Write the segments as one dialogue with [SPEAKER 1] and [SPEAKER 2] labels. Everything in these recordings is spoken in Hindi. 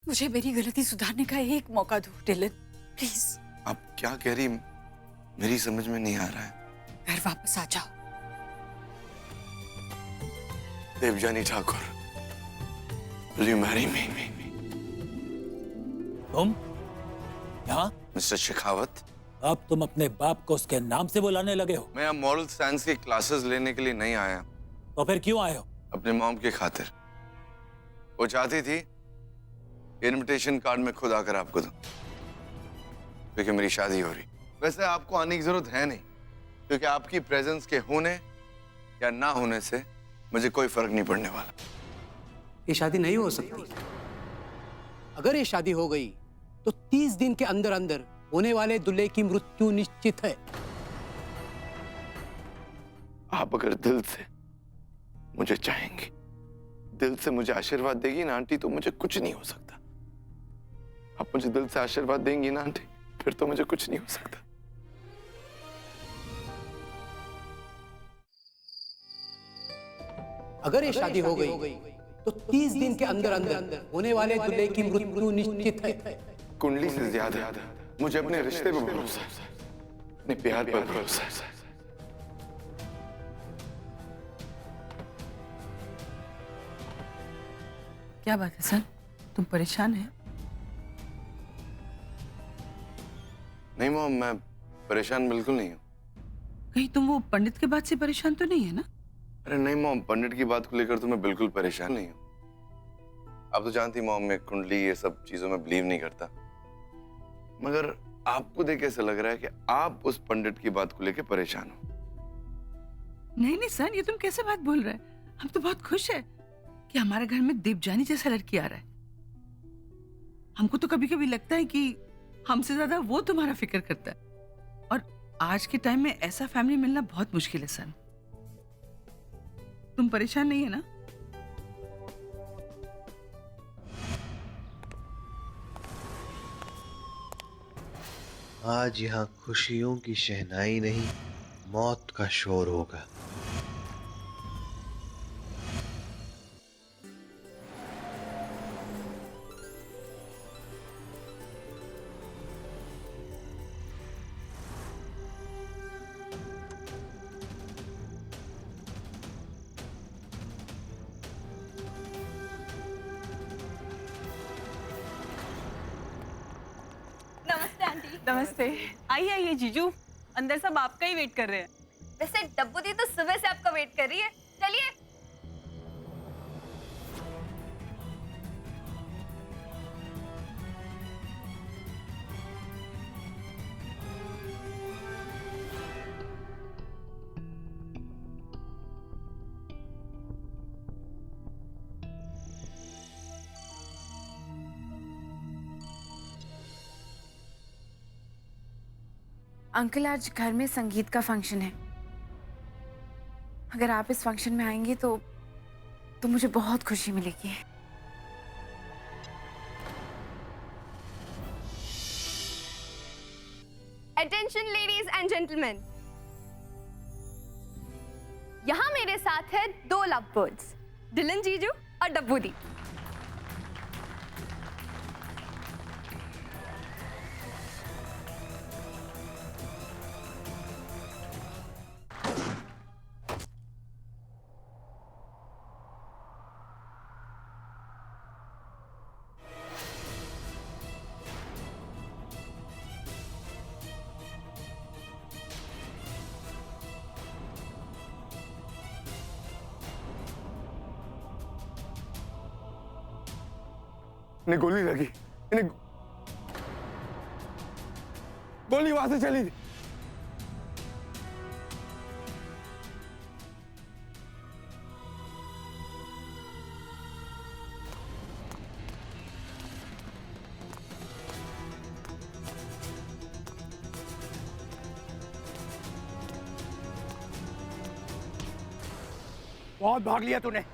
[SPEAKER 1] मुझे मेरी गलती सुधारने का एक मौका दो डिलन, प्लीज।
[SPEAKER 2] आप क्या कह रही, मेरी समझ में नहीं आ रहा है।
[SPEAKER 1] घर वापस आ जाओ।
[SPEAKER 2] Devyani Thakur, will you marry me?
[SPEAKER 3] तुम यहाँ?
[SPEAKER 2] मिस्टर शेखावत,
[SPEAKER 3] अब तुम अपने बाप को उसके नाम से बुलाने लगे हो?
[SPEAKER 2] मैं यहाँ मॉरल साइंस की क्लासेस लेने के लिए नहीं आया।
[SPEAKER 3] तो फिर क्यों आए हो?
[SPEAKER 2] अपने मॉम की खातिर। वो चाहती थी इनविटेशन कार्ड में खुद आकर आपको दूं, क्योंकि मेरी शादी हो रही। वैसे आपको आने की जरूरत है नहीं, क्योंकि आपकी प्रेजेंस के होने या ना होने से मुझे कोई फर्क नहीं पड़ने वाला।
[SPEAKER 4] ये शादी नहीं हो सकती। अगर ये शादी हो गई तो 30 दिन के अंदर अंदर होने वाले दूल्हे की मृत्यु निश्चित है।
[SPEAKER 2] आप अगर दिल से मुझे चाहेंगी, दिल से मुझे आशीर्वाद देगी ना आंटी, तो मुझे कुछ नहीं हो सकता। आप मुझे दिल से आशीर्वाद देंगी ना आंटी, फिर तो मुझे कुछ नहीं हो सकता।
[SPEAKER 4] अगर ये शादी हो गई तो 30 दिन के अंदर अंदर होने वाले दूल्हे की मृत्यु निश्चित है।
[SPEAKER 2] कुंडली से ज्यादा मुझे अपने रिश्ते पर भरोसा है, अपने प्यार पर भरोसा है।
[SPEAKER 1] क्या बात है सर, तुम परेशान हैं?
[SPEAKER 2] नहीं मॉम, मैं परेशान बिल्कुल नहीं हूँ।
[SPEAKER 1] कहीं तुम वो पंडित के बात से परेशान तो नहीं है ना?
[SPEAKER 2] अरे नहीं मॉम, पंडित की बात को लेकर तो मैं बिल्कुल परेशान नहीं हूँ। आप तो जानती मॉम, मैं कुंडली ये सब चीजों में बिलीव नहीं करता। मगर आपको देख ऐसा लग रहा है कि आप उस पंडित की बात को लेकर परेशान हो।
[SPEAKER 1] नहीं नहीं सर, ये तुम कैसे बात बोल रहे हैं? हम तो बहुत खुश है कि हमारे घर में देवजानी जैसा लड़की आ रहा है। हमको तो कभी कभी लगता है कि हमसे ज्यादा वो तुम्हारा फिक्र करता है, और आज के टाइम में ऐसा फैमिली मिलना बहुत मुश्किल है सर। तुम परेशान नहीं है ना?
[SPEAKER 5] आज यहाँ खुशियों की शहनाई नहीं, मौत का शोर होगा।
[SPEAKER 6] नमस्ते आंटी।
[SPEAKER 7] नमस्ते। आइए आइए जीजू, अंदर सब आपका ही वेट कर रहे हैं।
[SPEAKER 6] वैसे डब्बू दी तो सुबह से आपका वेट कर रही है। चलिए।
[SPEAKER 8] अंकल, आज घर में संगीत का फंक्शन है। अगर आप इस फंक्शन में आएंगे तो मुझे बहुत खुशी मिलेगी।
[SPEAKER 6] अटेंशन लेडीज एंड जेंटलमैन, यहाँ मेरे साथ है दो लव बर्ड्स, डिलन जीजू और डब्बू दी।
[SPEAKER 2] इन्हें गोली लगी, इन्हें गोली वहां से चली थी।
[SPEAKER 4] बहुत भाग लिया तूने।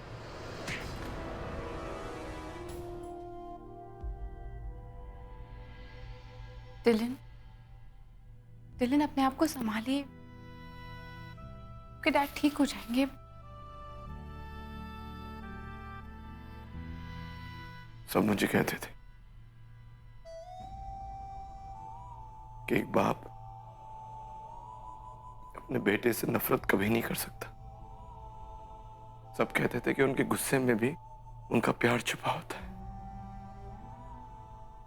[SPEAKER 8] डिलन अपने आप को संभालिए, कि डैड ठीक हो जाएंगे।
[SPEAKER 2] सब मुझे कहते थे
[SPEAKER 9] कि एक बाप अपने बेटे से नफरत कभी नहीं कर सकता। सब कहते थे कि उनके गुस्से में भी उनका प्यार छुपा होता है।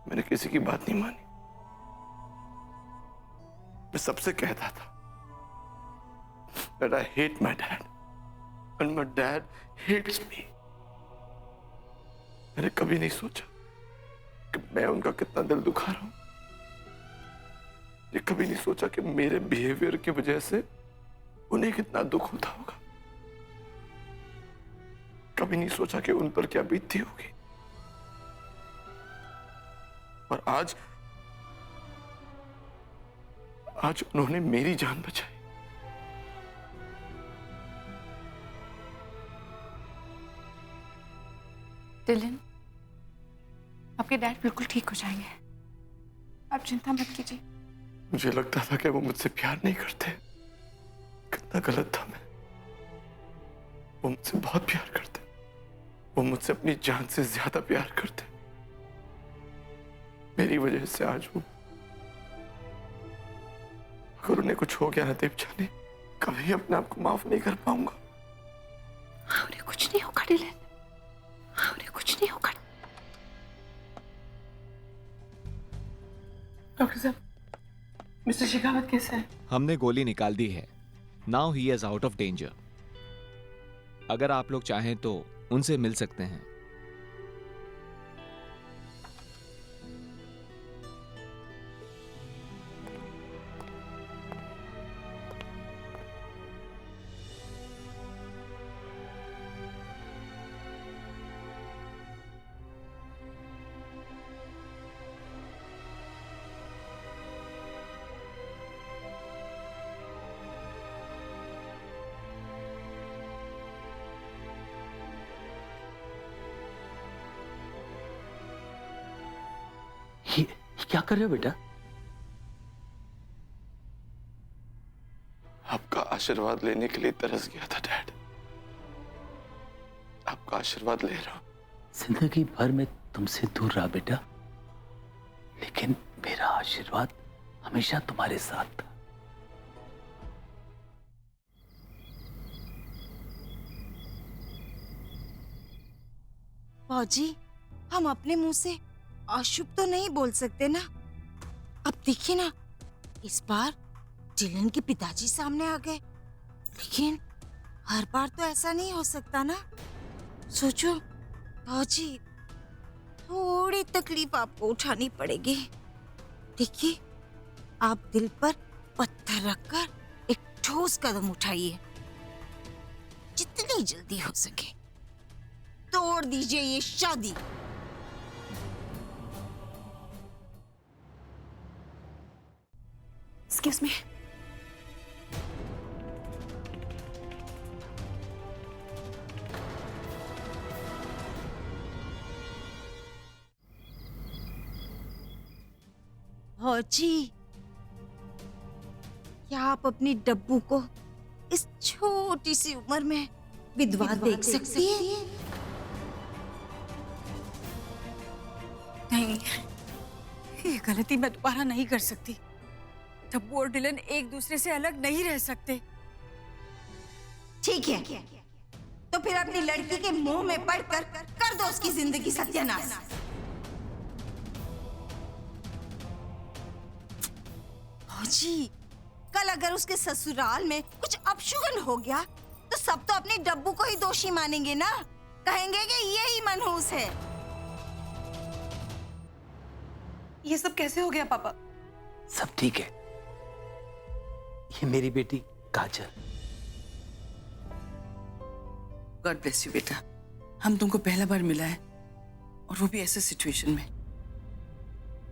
[SPEAKER 9] मैंने किसी की बात नहीं मानी। मैं सबसे कहता था that I hate my dad and my dad hates me। मैंने कभी नहीं सोचा कि मैं उनका कितना दिल दुखा रहा हूं। ये कभी नहीं सोचा कि मेरे बिहेवियर की वजह से उन्हें कितना दुख होता होगा। कभी नहीं सोचा कि उन पर क्या बीतती होगी। और आज उन्होंने मेरी जान बचाई।
[SPEAKER 8] डिलन, आपके डैड बिल्कुल ठीक हो जाएंगे, आप चिंता मत कीजिए।
[SPEAKER 9] मुझे लगता था कि वो मुझसे प्यार नहीं करते। कितना गलत था मैं। वो मुझसे बहुत प्यार करते। वो मुझसे अपनी जान से ज्यादा प्यार करते। मेरी वजह से आज वो, अगर उन्हें कुछ हो गया ना देव जाने, कभी अपने आप को माफ नहीं कर पाऊंगा।
[SPEAKER 8] उन्हें कुछ नहीं होगा डिलन, उन्हें कुछ नहीं होगा।
[SPEAKER 1] डॉक्टर साहब, मिस्टर शेखावत कैसे हैं?
[SPEAKER 10] हमने गोली निकाल दी है। Now he is out of danger. अगर आप लोग चाहें तो उनसे मिल सकते हैं।
[SPEAKER 11] ये क्या कर रहे हो बेटा?
[SPEAKER 9] आपका आशीर्वाद लेने के लिए तरस गया था डैड। आपका आशीर्वाद ले रहा हूं।
[SPEAKER 11] जिंदगी भर में तुमसे दूर रहा बेटा, लेकिन मेरा आशीर्वाद हमेशा तुम्हारे साथ था।
[SPEAKER 12] फौजी, हम अपने मुंह से अशुभ तो नहीं बोल सकते ना। अब देखिए ना, इस बार डिलन के पिताजी सामने आ गए, लेकिन हर बार तो ऐसा नहीं हो सकता ना। सोचो फौजी, थोड़ी तकलीफ आपको उठानी पड़ेगी। देखिए, आप दिल पर पत्थर रखकर एक ठोस कदम उठाइए। जितनी जल्दी हो सके तोड़ दीजिए ये शादी।
[SPEAKER 8] Excuse me.
[SPEAKER 12] फौजी, क्या आप अपनी डब्बू को इस छोटी सी उम्र में विधवा देख सकती हैं?
[SPEAKER 8] नहीं, ये गलती मैं दोबारा नहीं कर सकती। डब्बू और डिलन एक दूसरे से अलग नहीं रह सकते।
[SPEAKER 12] ठीक है, तो फिर अपनी लड़की के मुंह में पड़कर कर दो उसकी जिंदगी सत्यानाश। फौजी, कल अगर उसके ससुराल में कुछ अपशुगन हो गया तो सब तो अपने डब्बू को ही दोषी मानेंगे ना। कहेंगे कि यही मनहूस है।
[SPEAKER 8] ये सब कैसे हो गया पापा?
[SPEAKER 11] सब ठीक है। ये मेरी बेटी काजल।
[SPEAKER 1] गॉड ब्लेस यू बेटा। हम तुमको पहला बार मिला है, और वो भी ऐसे सिचुएशन में।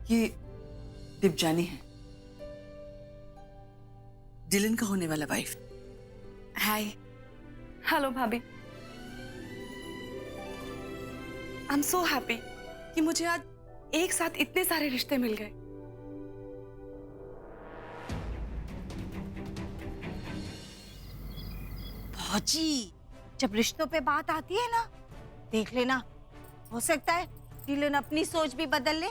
[SPEAKER 1] ये दिवजानी है, डिलन का होने वाला वाइफ।
[SPEAKER 8] हाय।
[SPEAKER 6] हेलो भाभी।
[SPEAKER 8] आई एम सो हैप्पी कि मुझे आज एक साथ इतने सारे रिश्ते मिल गए।
[SPEAKER 12] फौजी, जब रिश्तों पे बात आती है ना, देख लेना, हो सकता है डिलन अपनी सोच भी बदल ले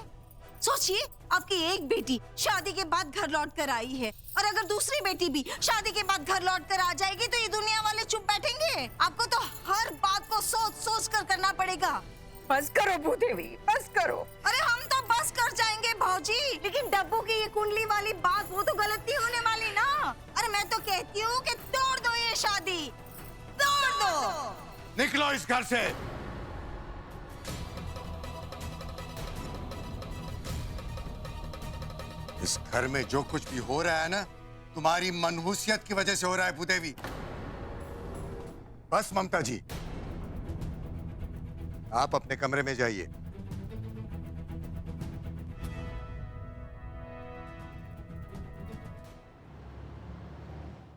[SPEAKER 12] सोचिए, आपकी एक बेटी शादी के बाद घर लौट कर आई है, और अगर दूसरी बेटी भी शादी के बाद घर लौट कर आ जाएगी तो ये दुनिया वाले चुप बैठेंगे? आपको तो हर बात को सोच सोच कर करना पड़ेगा।
[SPEAKER 8] बस करो भूदेवी, बस करो।
[SPEAKER 12] अरे हम तो बस कर जाएंगे भौजी, लेकिन डब्बू की ये कुंडली वाली बात, वो तो गलत नहीं होने वाली ना। अरे मैं तो कहती हूँ कि तोड़ दो ये शादी, तोड़ दो।
[SPEAKER 2] निकलो इस घर से। इस घर में जो कुछ भी हो रहा है ना, तुम्हारी मनहूसियत की वजह से हो रहा है भूदेवी। बस ममता जी, आप अपने कमरे में जाइए।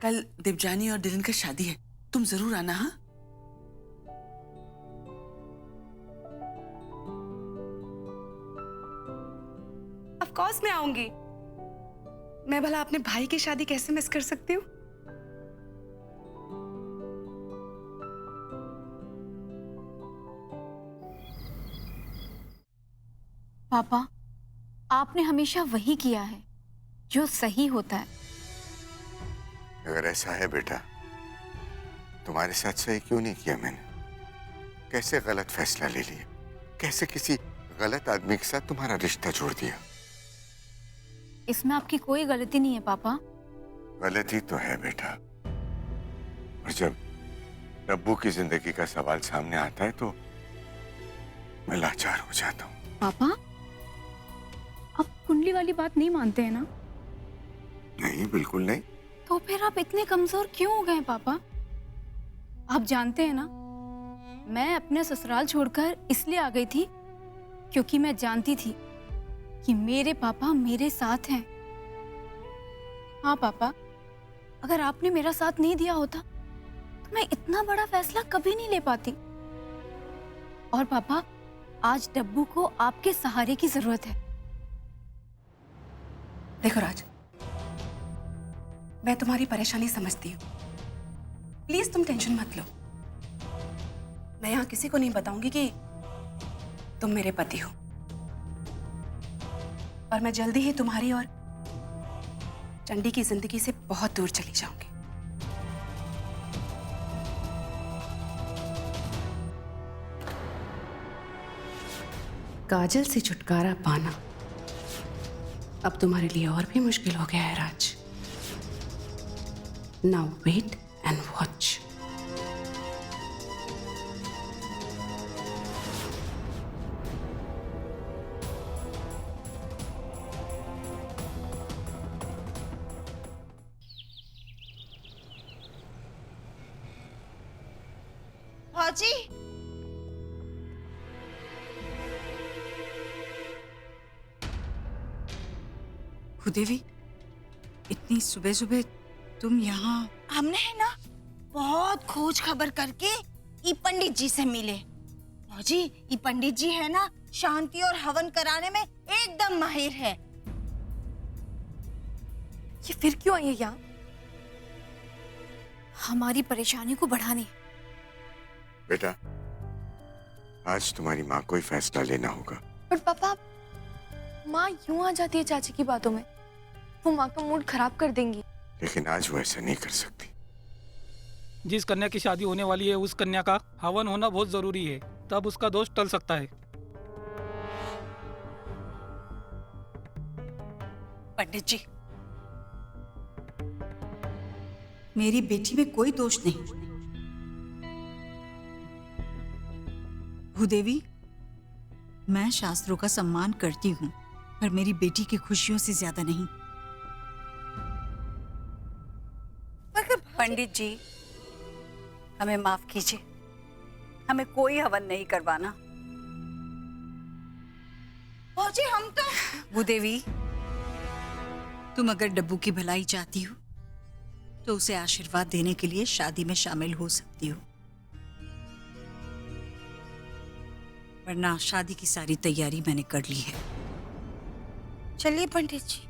[SPEAKER 1] कल देवजानी और डिलन का शादी है, तुम जरूर आना। हाँ,
[SPEAKER 7] ऑफ कोर्स मैं आऊंगी। मैं भला अपने भाई की शादी कैसे मिस कर सकती हूँ?
[SPEAKER 8] पापा, आपने हमेशा वही किया है जो सही होता है।
[SPEAKER 2] अगर ऐसा है बेटा, तुम्हारे साथ सही क्यों नहीं किया मैंने? कैसे गलत फैसला ले लिया? कैसे किसी गलत आदमी के साथ तुम्हारा रिश्ता जोड़ दिया?
[SPEAKER 8] इसमें आपकी कोई गलती नहीं है पापा।
[SPEAKER 2] गलती तो है बेटा, और जब डब्बू की जिंदगी का सवाल सामने आता है तो मैं लाचार हो जाता हूँ।
[SPEAKER 8] पापा, आप कुंडली वाली बात नहीं मानते हैं ना?
[SPEAKER 2] नहीं, बिल्कुल नहीं।
[SPEAKER 8] तो फिर आप इतने कमजोर क्यों हो गए पापा? आप जानते हैं ना, मैं अपने ससुराल छोड़कर इसलिए आ गई थी क्योंकि मैं जानती थी कि मेरे पापा मेरे साथ हैं। हाँ पापा, अगर आपने मेरा साथ नहीं दिया होता तो मैं इतना बड़ा फैसला कभी नहीं ले पाती। और पापा, आज डब्बू को आपके सहारे की जरूरत है।
[SPEAKER 7] देखो राज, मैं तुम्हारी परेशानी समझती हूँ। प्लीज तुम टेंशन मत लो। मैं यहाँ किसी को नहीं बताऊंगी कि तुम मेरे पति हो, और मैं जल्दी ही तुम्हारी और चंडी की जिंदगी से बहुत दूर चली जाऊंगी। काजल से छुटकारा पाना अब तुम्हारे लिए और भी मुश्किल हो गया है Raj. Now wait and watch.
[SPEAKER 12] भौजी,
[SPEAKER 8] भूदेवी, इतनी सुबह सुबह तुम यहाँ?
[SPEAKER 12] हमने है ना बहुत खोज खबर करके ई पंडित जी से मिले। भौजी, ई पंडित जी है ना शांति और हवन कराने में एकदम माहिर है।
[SPEAKER 8] ये फिर क्यों आई है यहाँ? हमारी परेशानी को बढ़ाने।
[SPEAKER 2] बेटा, आज तुम्हारी माँ को ही फैसला लेना होगा।
[SPEAKER 6] पर पापा, माँ यूं आ जाती है चाची की बातों में, वो माँ का मूड खराब कर देंगी।
[SPEAKER 2] लेकिन आज वो ऐसा नहीं कर सकती।
[SPEAKER 13] जिस कन्या की शादी होने वाली है उस कन्या का हवन होना बहुत जरूरी है, तब उसका दोष टल सकता है।
[SPEAKER 8] पंडित जी, मेरी बेटी में कोई दोष नहीं। भूदेवी, मैं शास्त्रों का सम्मान करती हूँ, पर मेरी बेटी की खुशियों से ज्यादा नहीं। पंडित जी, हमें माफ कीजिए, हमें कोई हवन नहीं करवाना।
[SPEAKER 12] भौजी, हम तो
[SPEAKER 8] भूदेवी, तुम अगर डब्बू की भलाई चाहती हो तो उसे आशीर्वाद देने के लिए शादी में शामिल हो सकती हो, वरना शादी की सारी तैयारी मैंने कर ली है।
[SPEAKER 12] चलिए पंडित जी।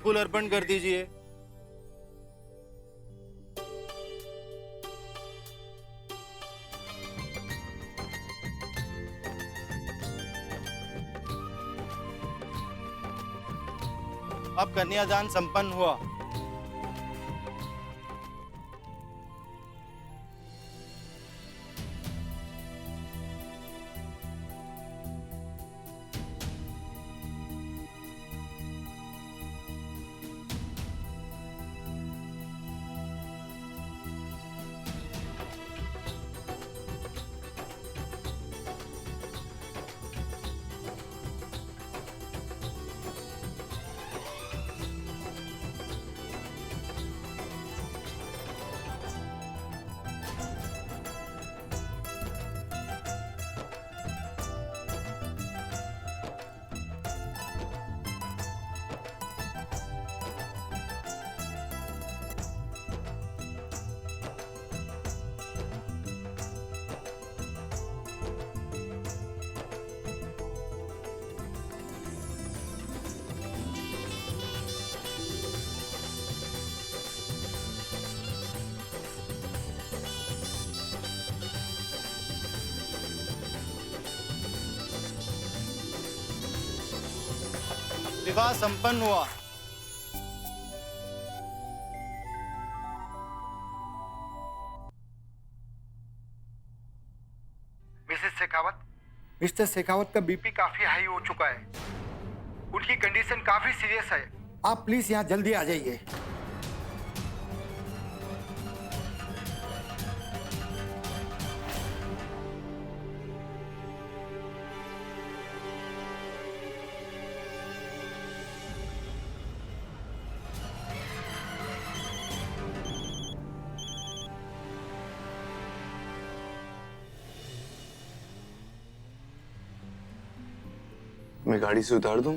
[SPEAKER 14] फूल अर्पण कर दीजिए। अब कन्यादान संपन्न हुआ। विवाह संपन्न हुआ।
[SPEAKER 15] मिसेस शेखावत, मिस्टर शेखावत का बीपी काफी हाई हो चुका है। उनकी कंडीशन काफी सीरियस है। आप प्लीज यहाँ जल्दी आ जाइए।
[SPEAKER 2] मैं गाड़ी से उतार दूं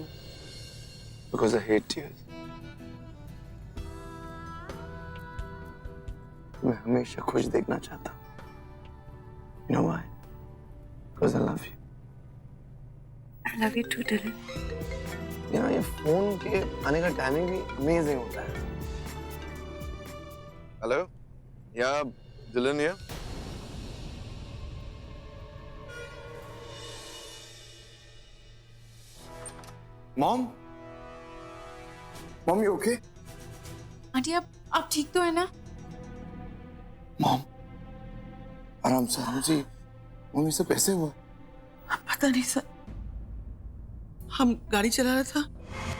[SPEAKER 2] because I hate tears. मैं हमेशा खुश देखना चाहता हूँ। You know why? Because I love you.
[SPEAKER 1] I love you too, Dylan.
[SPEAKER 2] ये फोन के आने का टाइमिंग भी अमेजिंग होता है। हेलो, या दिलन या?
[SPEAKER 15] Mom, mom you okay?
[SPEAKER 6] Aunty आप ठीक तो है ना?
[SPEAKER 2] मॉम, आराम से। मम्मी से कैसे हुआ?
[SPEAKER 1] पता नहीं सर, हम गाड़ी चला रहा था,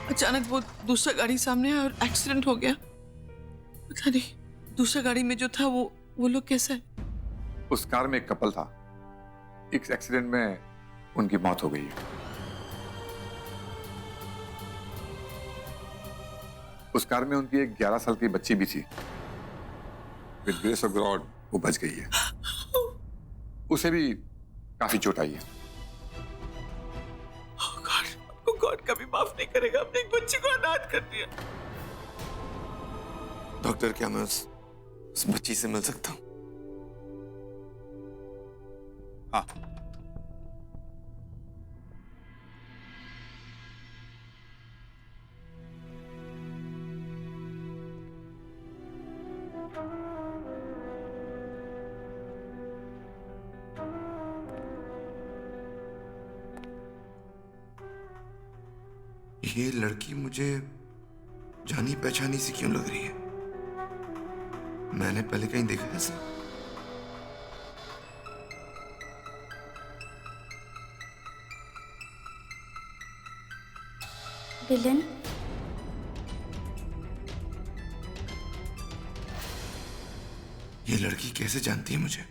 [SPEAKER 1] अचानक वो दूसरा गाड़ी सामने आया और एक्सीडेंट हो गया। पता नहीं दूसरा गाड़ी में जो था वो लोग कैसे?
[SPEAKER 16] उस कार में एक कपल था। इस एक्सीडेंट में उनकी मौत हो गई है। उस कार में उनकी एक 11 साल की बच्ची भी थी। विद ग्रेस ऑफ गॉड वो बच गई है। उसे भी काफी चोट आई है।
[SPEAKER 1] गॉड कभी माफ नहीं करेगा, अपने एक बच्ची को अनाथ कर दिया।
[SPEAKER 2] डॉक्टर, क्या मैं उस बच्ची से मिल सकता हूँ?
[SPEAKER 16] हाँ।
[SPEAKER 2] ये लड़की मुझे जानी पहचानी सी क्यों लग रही है? मैंने पहले कहीं देखा है इसे?
[SPEAKER 8] डिलन,
[SPEAKER 2] ये लड़की कैसे जानती है मुझे?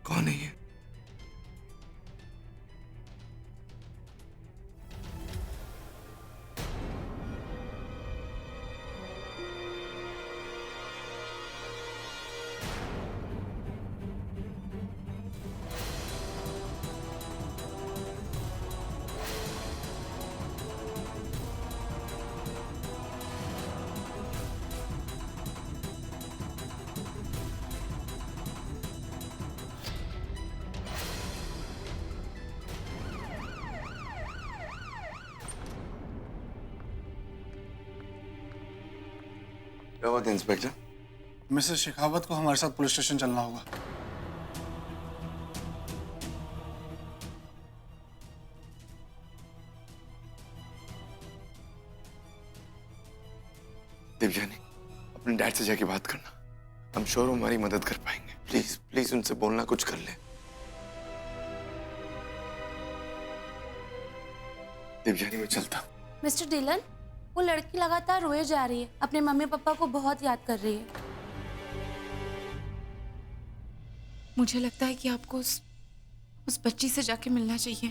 [SPEAKER 2] कौन है ये? क्या बात है इंस्पेक्टर?
[SPEAKER 15] मिसेस शेखावत को हमारे साथ पुलिस स्टेशन चलना होगा।
[SPEAKER 2] दिव्यानी, अपने डैड से जाके बात करना। हम श्योर हमारी मदद कर पाएंगे। प्लीज प्लीज उनसे बोलना, कुछ कर ले। दिव्यानी, मैं चलता हूँ।
[SPEAKER 6] मिस्टर डिलन, वो लड़की लगातार रोए जा रही है, अपने मम्मी पापा को बहुत याद कर रही है।
[SPEAKER 7] मुझे लगता है कि आपको उस बच्ची से जाके मिलना चाहिए।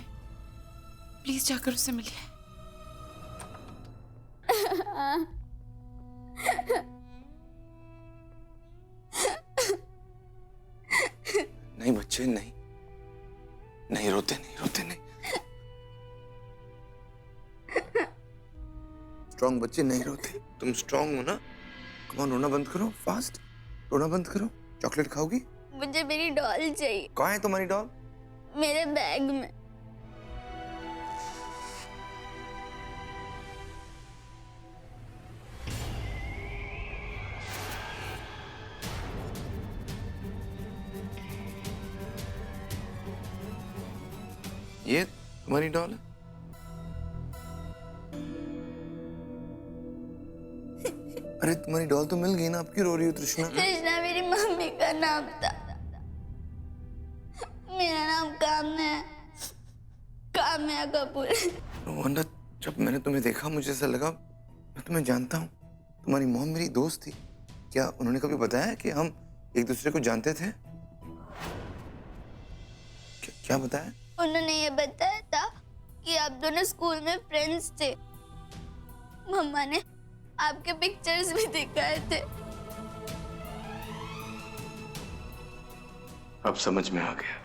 [SPEAKER 7] प्लीज जाकर उससे मिलिए।
[SPEAKER 2] नहीं बच्चे, नहीं नहीं, रोते नहीं, रोते नहीं। स्ट्रॉन्ग बच्चे नहीं रोते। तुम स्ट्रॉन्ग हो ना? कम ऑन, रोना बंद करो। फास्ट रोना बंद करो। चॉकलेट खाओगी?
[SPEAKER 6] मुझे मेरी डॉल चाहिए।
[SPEAKER 2] कहाँ है तुम्हारी डॉल?
[SPEAKER 6] मेरे बैग में।
[SPEAKER 2] ये तुम्हारी डॉल है? अरे तुम्हारी डॉल तो मिल गई ना, अब क्यों रो रही हो तृष्णा?
[SPEAKER 6] तृष्णा मेरी मम्मी का नाम था। मेरा नाम काम्या कपूर।
[SPEAKER 2] वरना जब मैंने तुम्हें देखा मुझे ऐसा लगा मैं तुम्हें जानता हूँ। तुम्हारी मॉम मेरी दोस्त थी। क्या उन्होंने कभी बताया कि हम एक दूसरे को जानते थे? क्या बताया?
[SPEAKER 6] उन्होंने ये बताया था कि आप दोनों स्कूल में फ्रेंड्स थे। मम्मा ने आपके पिक्चर्स भी दिखाए थे।
[SPEAKER 2] अब समझ में आ गया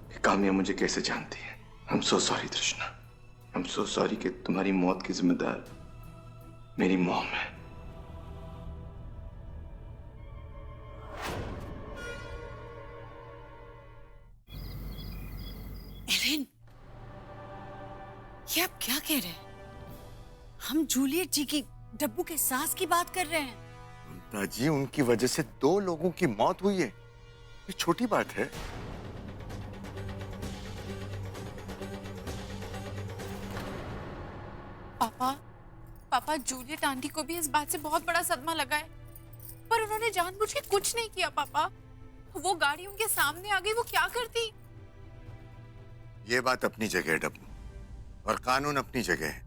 [SPEAKER 2] कि काम्या मुझे कैसे जानती है। I'm so sorry तृष्णा। I'm so sorry कि तुम्हारी मौत की जिम्मेदार मेरी मॉम है।
[SPEAKER 12] एलेन, ये आप क्या कह रहे हैं? हम जूलियट जी की, डब्बू के सास की बात कर रहे हैं।
[SPEAKER 15] ममता जी, उनकी वजह से 2 लोगों की मौत हुई है। ये छोटी बात है।
[SPEAKER 7] पापा जूलियट आंटी को भी इस बात से बहुत बड़ा सदमा लगा है, पर उन्होंने जानबूझ के कुछ नहीं किया। पापा, वो गाड़ी उनके सामने आ गई, वो क्या करती?
[SPEAKER 15] ये बात अपनी जगह है डब्बू, और कानून अपनी जगह है।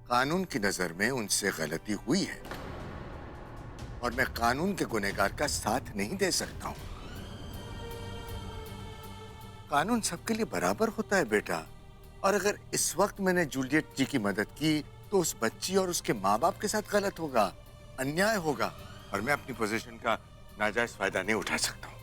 [SPEAKER 15] कानून की नजर में उनसे गलती हुई है और मैं कानून के गुनहगार का साथ नहीं दे सकता हूं। कानून सबके लिए बराबर होता है बेटा, और अगर इस वक्त मैंने जूलियट जी की मदद की तो उस बच्ची और उसके माँ बाप के साथ गलत होगा, अन्याय होगा, और मैं अपनी पोजीशन का नाजायज फायदा नहीं उठा सकता हूं।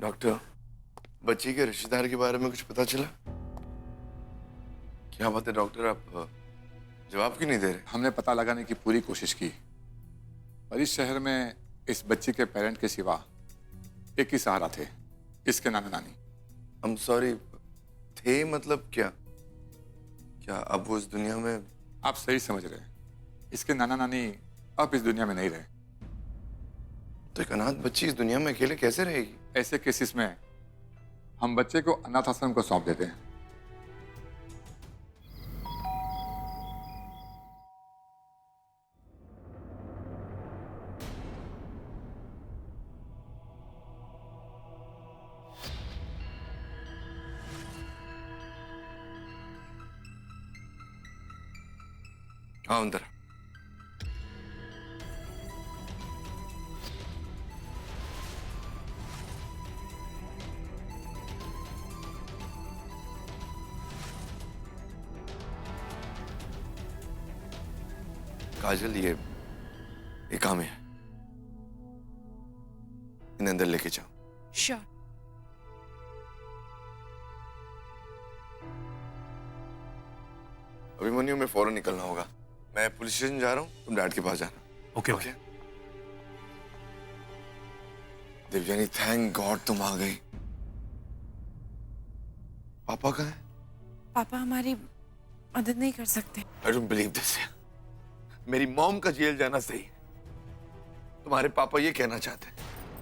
[SPEAKER 2] डॉक्टर, बच्ची के रिश्तेदार के बारे में कुछ पता चला? क्या बात है डॉक्टर, आप जवाब क्यों नहीं दे रहे?
[SPEAKER 16] हमने पता लगाने की पूरी कोशिश की, पर इस शहर में इस बच्ची के पेरेंट के सिवा एक ही सहारा थे, इसके नाना नानी।
[SPEAKER 2] आई एम सॉरी, थे मतलब क्या? क्या अब वो इस दुनिया में?
[SPEAKER 16] आप सही समझ रहे हैं, इसके नाना नानी अब इस दुनिया में नहीं रहे।
[SPEAKER 2] तो एक अनाथ बच्ची इस दुनिया में अकेले कैसे रहेगी?
[SPEAKER 16] ऐसे केसेस में हम बच्चे को अनाथ आश्रम को सौंप देते हैं।
[SPEAKER 2] आओ अंदर। काजल, ये काम है, इन्हें अंदर लेके जाओ।
[SPEAKER 7] श्योर।
[SPEAKER 2] अभिमन्यु में फौरन निकलना होगा। मैं पुलिस स्टेशन जा रहा हूँ, तुम डैड के पास जाना।
[SPEAKER 9] Okay okay.
[SPEAKER 2] Devjani, thank God तुम आ गई। पापा कहाँ है?
[SPEAKER 7] पापा हमारी मदद नहीं कर सकते।
[SPEAKER 2] I don't believe this. मेरी मॉम का जेल जाना सही है। तुम्हारे पापा ये कहना चाहते हैं।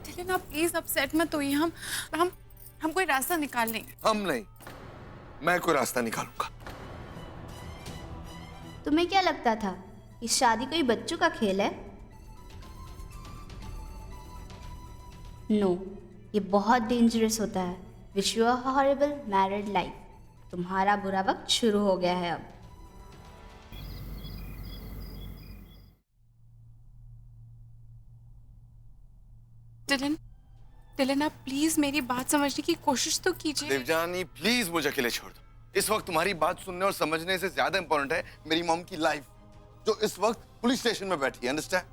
[SPEAKER 7] डिलन, आप प्लीज अपसेट मत होइए। हम कोई रास्ता निकाल लेंगे।
[SPEAKER 2] हम नहीं, मैं कोई रास्ता निकालूंगा।
[SPEAKER 6] तुम्हें क्या लगता था कि शादी कोई बच्चों का खेल है? नो, ये बहुत डेंजरस होता है। Wish you a horrible married life. तुम्हारा बुरा वक्त शुरू हो गया है अब।
[SPEAKER 7] डिलन, आप प्लीज मेरी बात समझने की कोशिश तो कीजिए।
[SPEAKER 2] देवजानी, प्लीज मुझे अकेले छोड़ दो। इस वक्त तुम्हारी बात सुनने और समझने से ज्यादा इंपॉर्टेंट है मेरी मॉम की लाइफ, जो इस वक्त पुलिस स्टेशन में बैठी है। अंडरस्टैंड?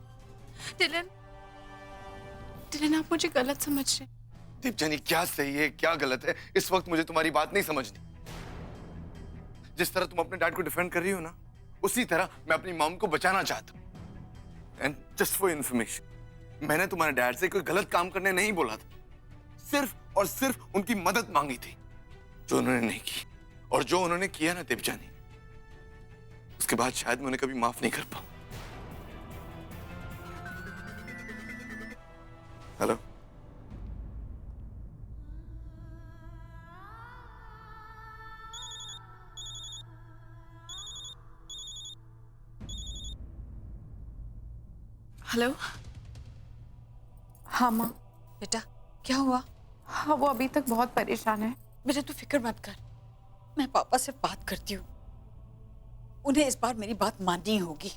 [SPEAKER 7] डिलन, आप मुझे गलत समझ रहे हैं।
[SPEAKER 2] देवजानी, क्या सही है क्या गलत है, इस वक्त मुझे तुम्हारी बात नहीं समझनी। जिस तरह तुम अपने डैड को डिफेंड कर रही हो ना, उसी तरह मैं अपनी मॉम को बचाना चाहता हूँ। एंड जस्ट फॉर इन्फॉर्मेशन, मैंने तुम्हारे डैड से कोई गलत काम करने नहीं बोला था, सिर्फ और सिर्फ उनकी मदद मांगी थी, जो उन्होंने नहीं की। और जो उन्होंने किया ना देवजानी, उसके बाद शायद मैं उन्हें कभी माफ नहीं कर पाऊं। Hello,
[SPEAKER 7] hello. हाँ माँ।
[SPEAKER 17] बेटा क्या हुआ?
[SPEAKER 7] हाँ, वो अभी तक बहुत परेशान है।
[SPEAKER 17] बेटा तू फिक्र मत कर, मैं पापा से बात करती हूँ। उन्हें इस बार मेरी बात माननी होगी।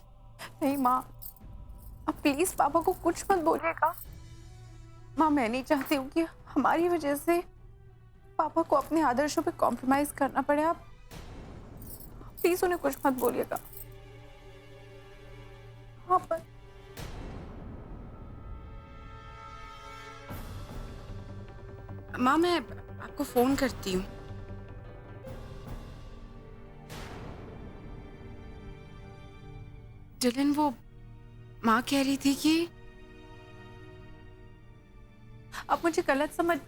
[SPEAKER 7] नहीं माँ, अब प्लीज पापा को कुछ मत बोलिएगा। माँ, मैं नहीं चाहती हूँ कि हमारी वजह से पापा को अपने आदर्शों पे कॉम्प्रोमाइज करना पड़े। आप प्लीज उन्हें कुछ मत बोलिएगा। हाँ, पर माँ, मैं आपको फोन करती हूँ। डिलन, वो माँ कह रही थी कि आप मुझे गलत समझ।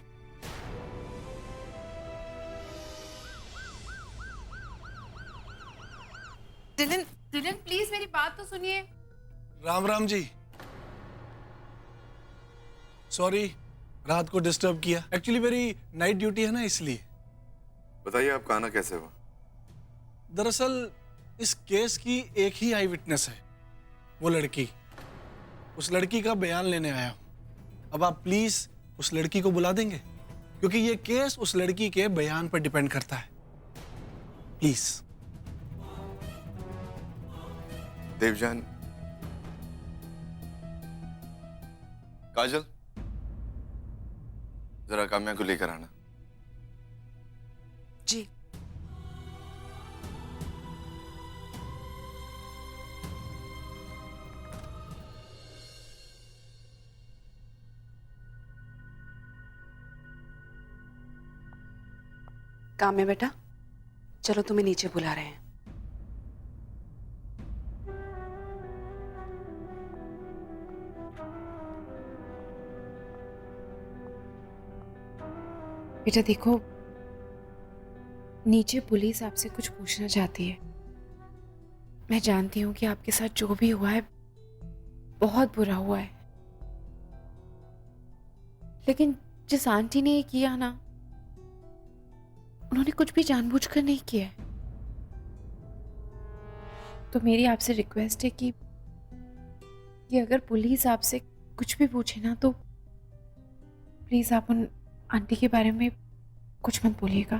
[SPEAKER 7] डिलन, प्लीज मेरी बात तो सुनिए।
[SPEAKER 9] राम राम जी। सॉरी, रात को डिस्टर्ब किया। एक्चुअली मेरी नाइट ड्यूटी है ना, इसलिए।
[SPEAKER 2] बताइए आपका आना कैसे हुआ?
[SPEAKER 9] दरअसल इस केस की एक ही आई विटनेस है, वो लड़की। उस लड़की का बयान लेने आया हूं। अब आप प्लीज उस लड़की को बुला देंगे, क्योंकि ये केस उस लड़की के बयान पर डिपेंड करता है। प्लीज।
[SPEAKER 2] देवजान, काजल, जरा काम्या को लेकर आना।
[SPEAKER 17] जी।
[SPEAKER 18] काम है बेटा, चलो तुम्हें नीचे बुला रहे हैं। बेटा देखो, नीचे पुलिस आपसे कुछ पूछना चाहती है। मैं जानती हूँ कि आपके साथ जो भी हुआ है बहुत बुरा हुआ है, लेकिन जिस आंटी ने ये किया ना, उन्होंने कुछ भी जानबूझकर नहीं किया है। तो मेरी आपसे रिक्वेस्ट है कि अगर पुलिस आपसे कुछ भी पूछे ना, तो प्लीज आप उन आंटी के बारे में कुछ मत बोलिएगा।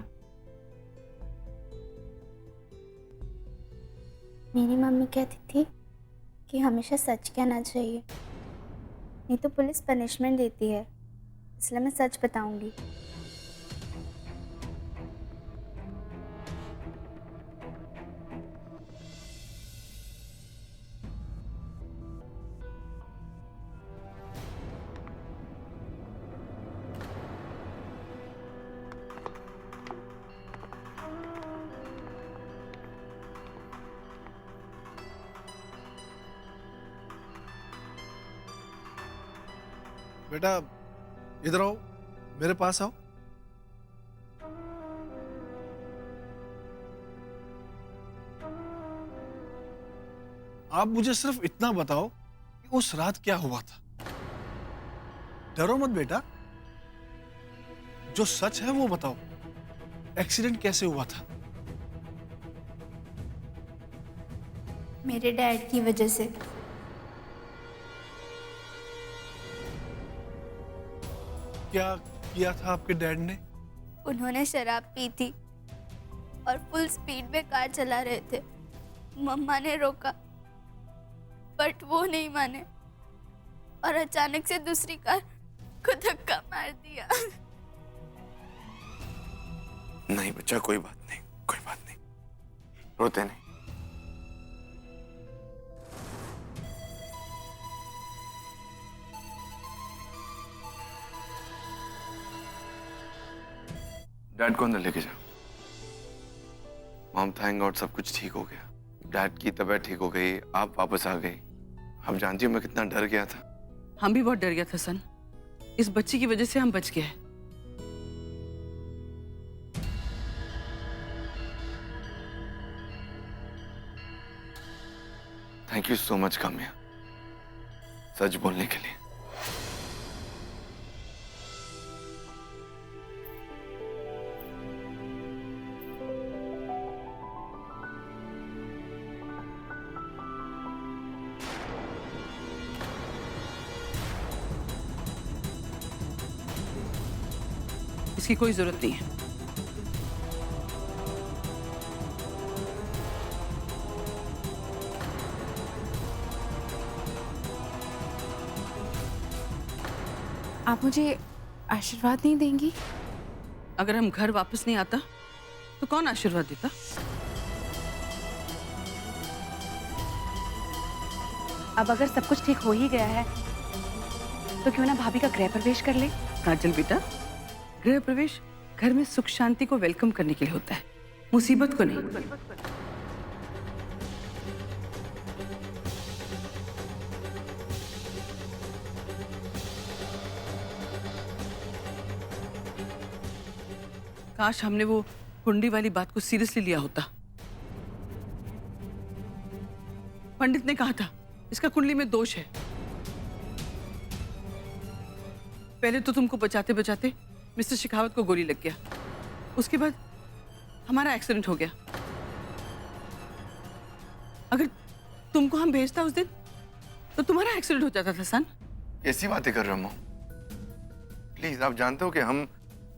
[SPEAKER 6] मेरी मम्मी कहती थी कि हमेशा सच कहना चाहिए, नहीं तो पुलिस पनिशमेंट देती है, इसलिए मैं सच बताऊंगी।
[SPEAKER 9] बेटा इधर आओ, मेरे पास आओ। आप मुझे सिर्फ इतना बताओ कि उस रात क्या हुआ था। डरो मत बेटा, जो सच है वो बताओ। एक्सीडेंट कैसे हुआ था?
[SPEAKER 6] मेरे डैड की वजह से।
[SPEAKER 9] क्या किया था आपके डैड ने?
[SPEAKER 6] उन्होंने शराब पी थी और फुल स्पीड में कार चला रहे थे। मम्मा ने रोका बट वो नहीं माने और अचानक से दूसरी कार को धक्का मार दिया।
[SPEAKER 2] नहीं बच्चा, कोई बात नहीं, कोई बात नहीं, रोते नहीं। डैड को अंदर लेके जाओ। मॉम, थैंक गॉड सब कुछ ठीक हो गया। डैड की तबीयत ठीक हो गई, आप वापस आ गई। आप जानती हो मैं कितना डर गया था।
[SPEAKER 1] हम भी बहुत डर गया था सन। इस बच्ची की वजह से हम बच गए।
[SPEAKER 2] Thank you so much Kamya, सच बोलने के लिए।
[SPEAKER 1] इसकी कोई जरूरत नहीं है।
[SPEAKER 18] आप मुझे आशीर्वाद नहीं देंगी?
[SPEAKER 1] अगर हम घर वापस नहीं आता तो कौन आशीर्वाद देता?
[SPEAKER 18] अब अगर सब कुछ ठीक हो ही गया है तो क्यों ना भाभी का गृह प्रवेश कर ले?
[SPEAKER 1] काजल बेटा, गृह प्रवेश घर में सुख शांति को वेलकम करने के लिए होता है, मुसीबत को नहीं। काश हमने वो कुंडी वाली बात को सीरियसली लिया होता। पंडित ने कहा था इसका कुंडली में दोष है। पहले तो तुमको बचाते बचाते मिस्टर शेखावत को गोली लग गया, उसके बाद हमारा एक्सीडेंट हो गया। अगर तुमको हम भेजता उस दिन तो तुम्हारा एक्सीडेंट हो जाता था सन।
[SPEAKER 2] ऐसी बातें कर रहे हो मॉम? प्लीज, आप जानते हो कि हम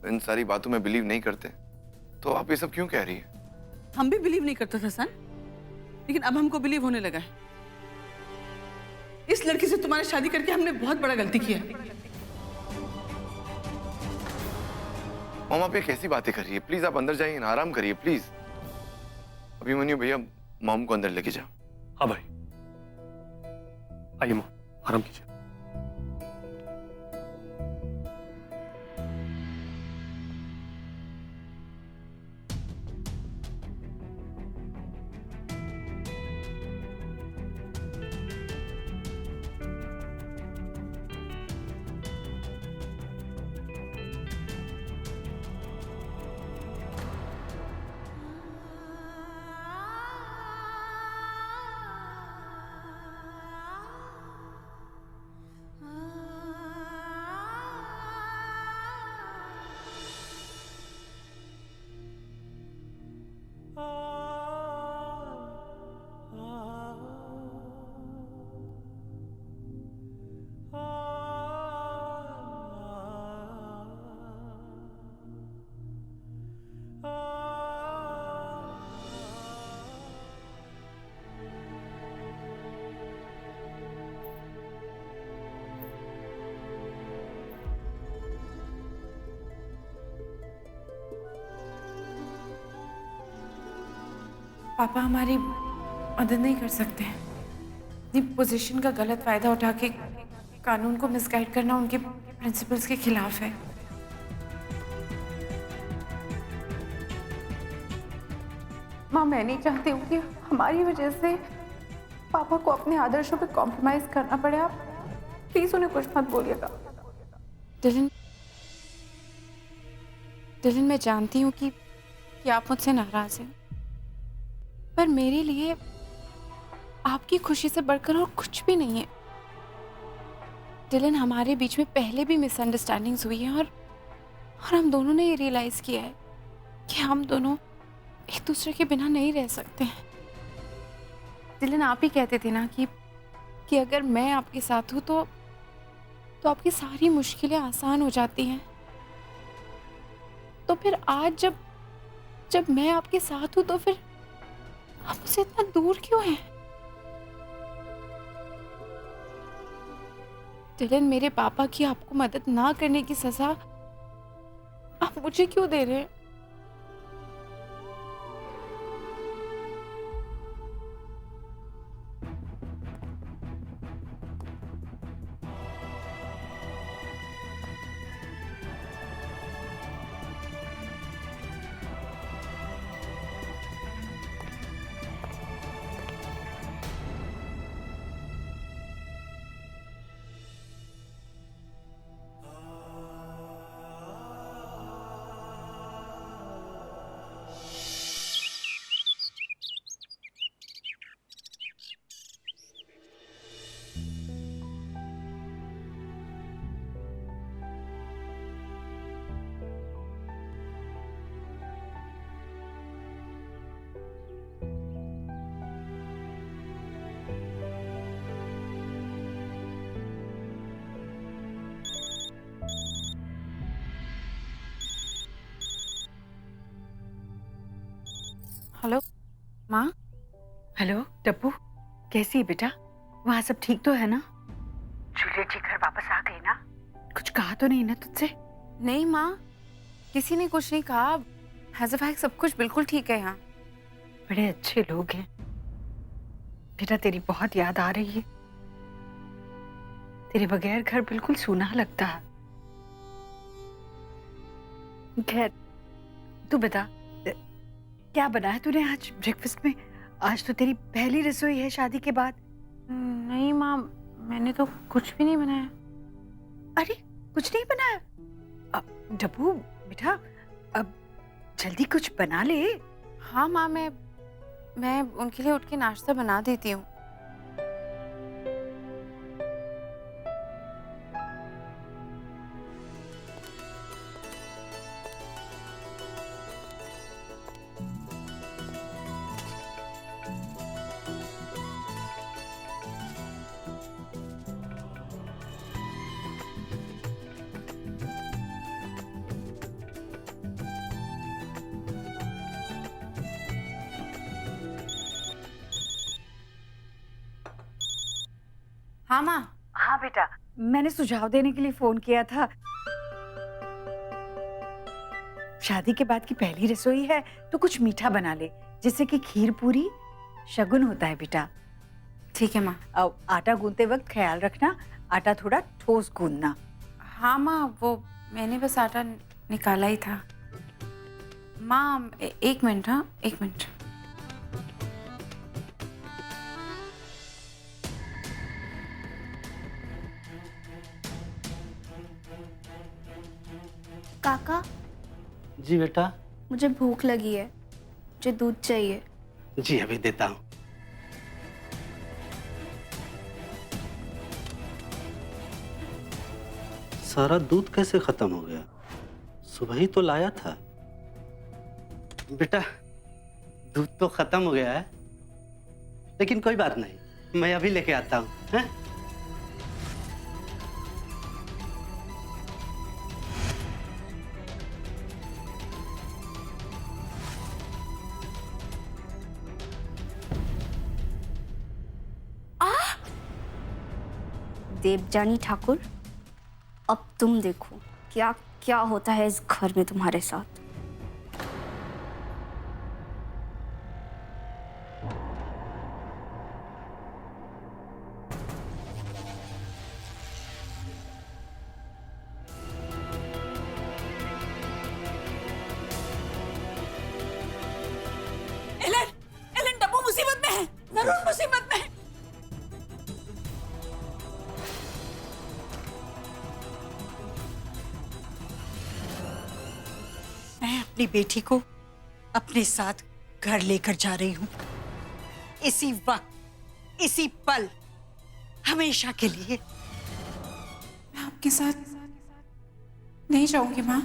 [SPEAKER 2] इन सारी बातों में बिलीव नहीं करते, तो आप ये सब क्यों कह रही है?
[SPEAKER 1] हम भी बिलीव नहीं करता था सन, लेकिन अब हमको बिलीव होने लगा है। इस लड़की से तुम्हारी शादी करके हमने बहुत बड़ा गलती किया।
[SPEAKER 2] मॉम, आप ये कैसी बातें कर रही है? प्लीज आप अंदर जाइए ना, आराम करिए प्लीज। अभिमन्यु भैया, मॉम को अंदर लेके जाओ।
[SPEAKER 19] हाँ भाई, आइए माँ, आराम कीजिए।
[SPEAKER 18] पापा हमारी मदद नहीं कर सकते हैं। अपनी पोजीशन का गलत फायदा उठा के कानून को मिसगाइड करना उनके प्रिंसिपल्स के खिलाफ है।
[SPEAKER 7] माँ, मैं नहीं चाहती हूँ कि हमारी वजह से पापा को अपने आदर्शों पे कॉम्प्रोमाइज करना पड़े। आप प्लीज उन्हें कुछ मत बोलिएगा। डिलन, डिलन, मैं जानती हूँ कि आप मुझसे नाराज हैं, पर मेरे लिए आपकी खुशी से बढ़कर और कुछ भी नहीं है। डिलन, हमारे बीच में पहले भी मिसअंडरस्टैंडिंग्स हुई हैं और हम दोनों ने ये रियलाइज किया है कि हम दोनों एक दूसरे के बिना नहीं रह सकते हैं। डिलन, आप ही कहते थे ना कि अगर मैं आपके साथ हूँ तो आपकी सारी मुश्किलें आसान हो जाती हैं। तो फिर आज जब मैं आपके साथ हूँ तो फिर आप मुझसे इतना दूर क्यों हैं? डिलन, मेरे पापा की आपको मदद ना करने की सजा आप मुझे क्यों दे रहे हैं? हेलो माँ।
[SPEAKER 20] हेलो टप्पू, कैसी है बेटा? वहाँ सब ठीक तो है ना? जूलियट जी घर वापस आ गई ना? कुछ कहा तो नहीं ना तुझसे?
[SPEAKER 7] नहीं माँ, किसी ने कुछ नहीं कहा। एज अ फैक्ट सब कुछ बिल्कुल ठीक है यहाँ।
[SPEAKER 20] बड़े अच्छे लोग हैं बेटा। तेरी बहुत याद आ रही है। तेरे बगैर घर बिल्कुल सूना लगता है। खैर तू बता, क्या बना है तूने आज ब्रेकफास्ट में? आज तो तेरी पहली रसोई है शादी के बाद।
[SPEAKER 7] नहीं माँ, मैंने तो कुछ भी नहीं बनाया।
[SPEAKER 20] अरे कुछ नहीं बनाया? डब्बू बेटा, अब जल्दी कुछ बना ले।
[SPEAKER 7] हाँ माँ, मैं उनके लिए उठ के नाश्ता बना देती हूँ। हाँ माँ।
[SPEAKER 20] हाँ बेटा, मैंने सुझाव देने के लिए फोन किया था। शादी के बाद की पहली रसोई है तो कुछ मीठा बना ले, जिससे कि खीर पूरी शगुन होता है बेटा।
[SPEAKER 7] ठीक है माँ।
[SPEAKER 20] अब आटा गूंदते वक्त ख्याल रखना, आटा थोड़ा ठोस गूंदना।
[SPEAKER 7] हाँ माँ, वो मैंने बस आटा निकाला ही था। माँ एक मिनट। हाँ एक मिनट।
[SPEAKER 6] काका
[SPEAKER 11] जी बेटा।
[SPEAKER 6] मुझे भूख लगी है, मुझे दूध चाहिए।
[SPEAKER 11] जी अभी देता हूँ। सारा दूध कैसे खत्म हो गया? सुबह ही तो लाया था। बेटा दूध तो खत्म हो गया है, लेकिन कोई बात नहीं, मैं अभी लेके आता हूँ। हैं?
[SPEAKER 6] देवजानी ठाकुर, अब तुम देखो क्या क्या होता है इस घर में तुम्हारे साथ।
[SPEAKER 17] एलन डब्बू मुसीबत में है, जरूर मुसीबत में है। अपनी बेटी को अपने साथ घर लेकर जा रही हूँ, इसी वक्त, इसी पल, हमेशा के लिए।
[SPEAKER 7] मैं आपके साथ नहीं जाऊंगी माँ।